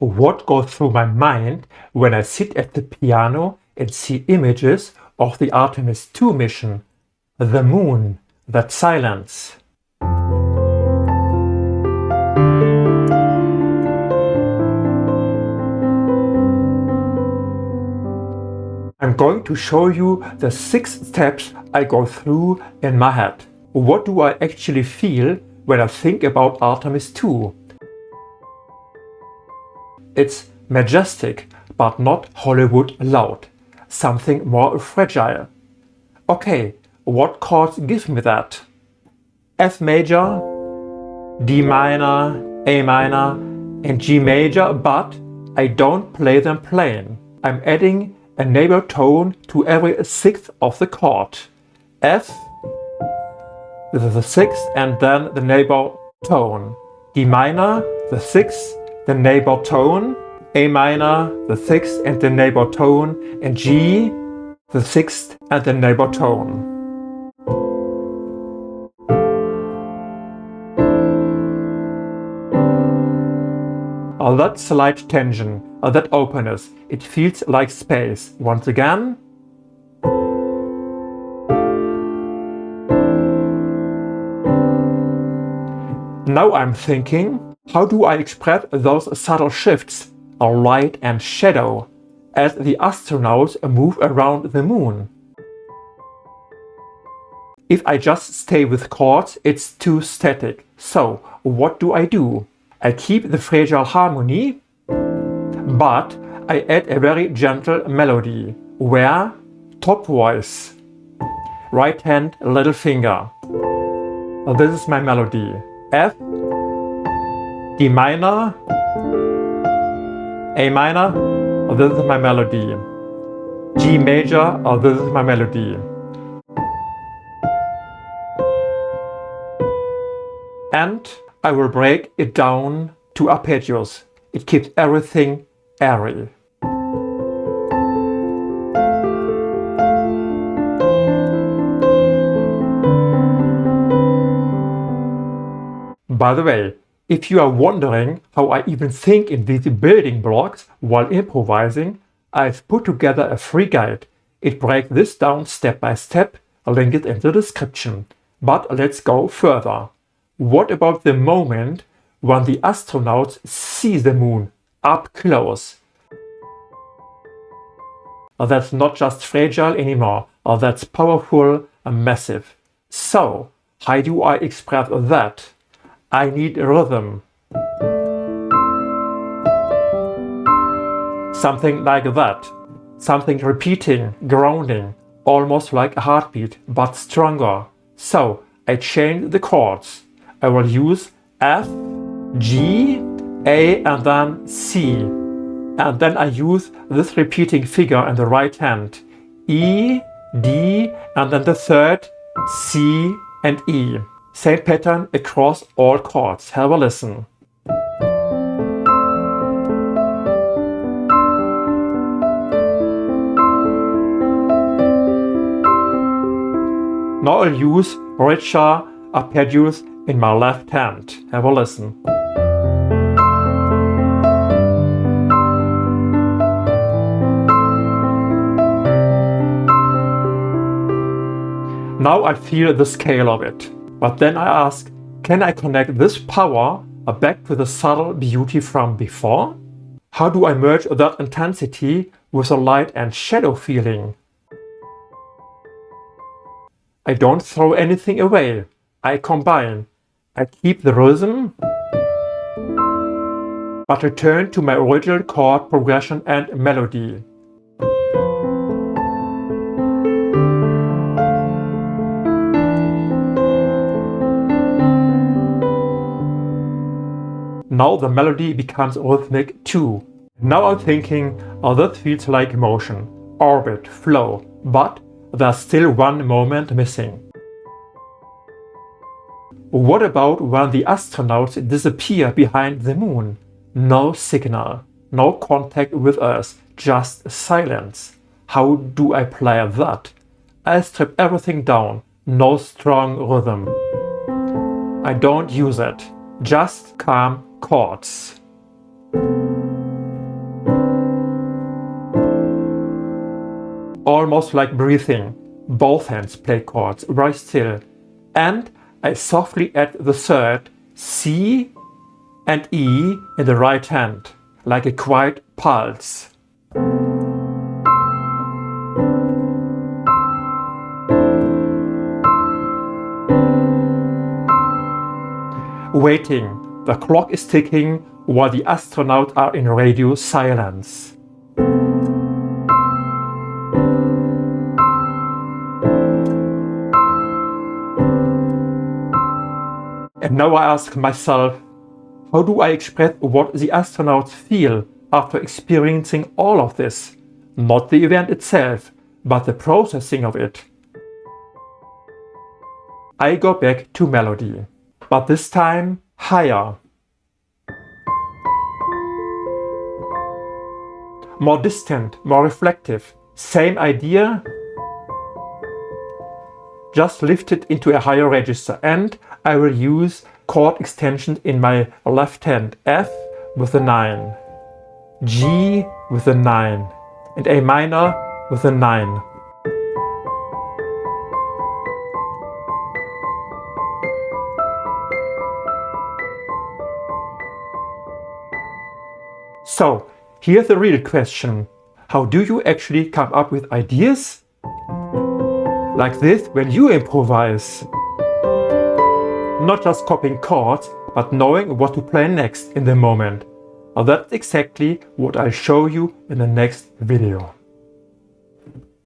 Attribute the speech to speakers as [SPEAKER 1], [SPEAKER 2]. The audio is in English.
[SPEAKER 1] What goes through my mind when I sit at the piano and see images of the Artemis II mission, the moon, that silence? I'm going to show you the 6 steps I go through in my head. What do I actually feel when I think about Artemis II? It's majestic, but not Hollywood loud. Something more fragile. Okay, what chords give me that? F major, D minor, A minor, and G major, but I don't play them plain. I'm adding a neighbor tone to every 6th of the chord. F, this is the 6th, and then the neighbor tone. D minor, the 6th, the neighbor tone. A minor, the 6th, and the neighbor tone. And G, the 6th, and the neighbor tone. That slight tension, that openness, it feels like space. Once again. Now I'm thinking, how do I express those subtle shifts, light and shadow, as the astronauts move around the moon? If I just stay with chords, it's too static. So, what do? I keep the fragile harmony, but I add a very gentle melody, where top voice, right hand, little finger. This is my melody. F, D minor, A minor, this is my melody. G major, this is my melody. And I will break it down to arpeggios. It keeps everything airy. By the way, if you are wondering how I even think in these building blocks while improvising, I've put together a free guide. It breaks this down step by step. I'll link it in the description. But let's go further. What about the moment when the astronauts see the moon up close? That's not just fragile anymore. That's powerful and massive. So, how do I express that? I need rhythm. Something like that. Something repeating, grounding, almost like a heartbeat, but stronger. So, I change the chords. I will use F, G, A, and then C. And then I use this repeating figure in the right hand. E, D, and then the third, C and E. Same pattern across all chords. Have a listen. Now I'll use richer arpeggios in my left hand. Have a listen. Now I feel the scale of it. But then I ask, can I connect this power back to the subtle beauty from before? How do I merge that intensity with a light and shadow feeling? I don't throw anything away. I combine. I keep the rhythm, but return to my original chord progression and melody. Now the melody becomes rhythmic too. Now I'm thinking, that feels like motion, orbit, flow, but there's still one moment missing. What about when the astronauts disappear behind the moon? No signal, no contact with Earth, just silence. How do I play that? I strip everything down, no strong rhythm. I don't use it, just calm chords. almost like breathing. Both hands play chords very still, and I softly add the third, C and E in the right hand, like a quiet pulse. Waiting, the clock is ticking while the astronauts are in radio silence. And now I ask myself, how do I express what the astronauts feel after experiencing all of this? Not the event itself, but the processing of it. I go back to melody, but this time higher. More distant, more reflective. Same idea, just lift it into a higher register, and I will use chord extensions in my left hand. F with a 9, G with a 9, and A minor with a 9. So, here's the real question. How do you actually come up with ideas like this when you improvise? Not just copying chords, but knowing what to play next in the moment. That's exactly what I'll show you in the next video.